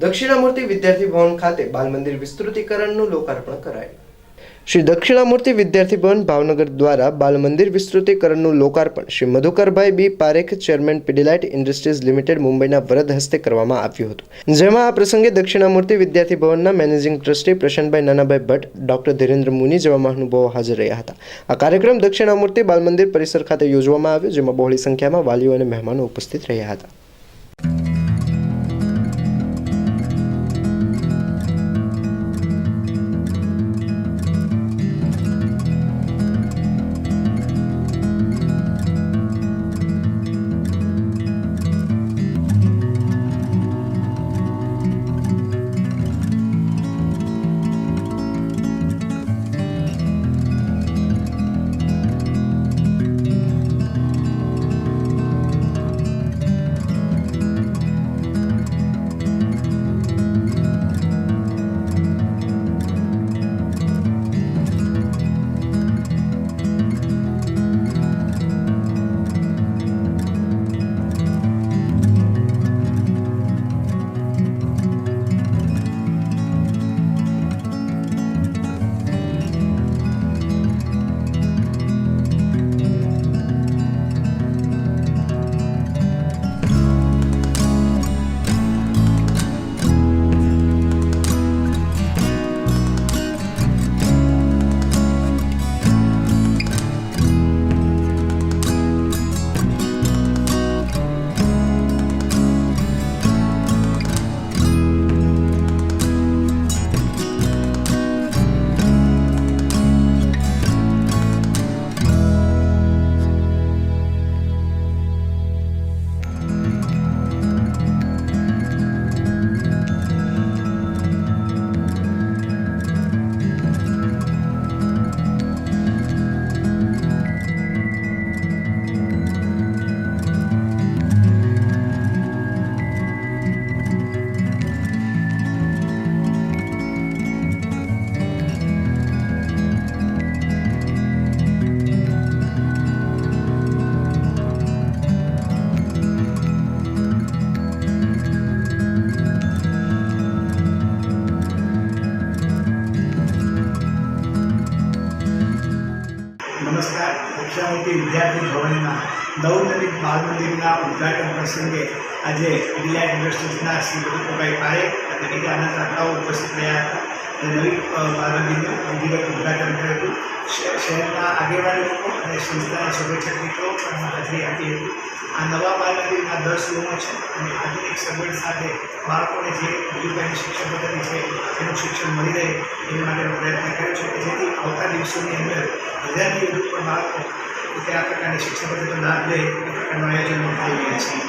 દક્ષિણામૂર્તિ વિદ્યાર્થી ભવન ખાતે બાલ મંદિર વિસ્તૃતિકરણનું લોકાર્પણ કરાયું। શ્રી દક્ષિણામૂર્તિ વિદ્યાર્થી ભવન ભાવનગર દ્વારા બાલ મંદિર વિસ્તૃતિકરણનું લોકાર્પણ Shri Madhukarbhai B Parekh, chairman Pidilite Industries Limited મુંબઈના વરદ હસ્તે કરવામાં આવ્યું હતું, જેમાં આ પ્રસંગે દક્ષિણામૂર્તિ વિદ્યાર્થી ભવનના મેનેજિંગ ટ્રસ્ટી પ્રશાંતભાઈ નાનાભાઈ ભટ્ટ, ડોક્ટર ધીરેન્દ્ર મુની જેવા મહાનુભાવો હાજર રહ્યા હતા। આ કાર્યક્રમ દક્ષિણામૂર્તિ બાલ મંદિર પરિસર ખાતે યોજવામાં આવ્યો, જેમાં બહોળી સંખ્યામાં વાલીઓ અને મહેમાનો ઉપસ્થિત રહ્યા હતા। नमस्कार। दक्षिणामूर्ति विद्यार्थी भवनના નવનિર્મિત બાલ મંદિરના ઉદ્ઘાટન પ્રસંગે આજે પીડીલાઇટ ઇન્ડસ્ટ્રીઝના શ્રી મધુકરભાઈ પારેખ અને બીજા દાતાઓ ઉપસ્થિત રહ્યા હતા અને નવી બાલ મંદિરનું વિધિવત ઉદ્ઘાટન કર્યું હતું। શહેરના આગેવાન લોકો અને સંસ્થાના શુભેચ્છક મિત્રો પણ હાજરી આપી હતી। આ નવા બાલ મંદિરના 10 રૂમો છે અને આધુનિક સગવડ સાથે બાળકોને જે મધુકરની શિક્ષણ પદ્ધતિ છે એનું શિક્ષણ મળી રહે એ માટેનો પ્રયત્ન કર્યો છે, જેથી આવતા દિવસોની અંદર 1000થી વધુ પણ બાળકો આ પ્રકારની શિક્ષણ પદ્ધતિનો લાભ લે એ પ્રકારનું આયોજન થઈ રહ્યા છે।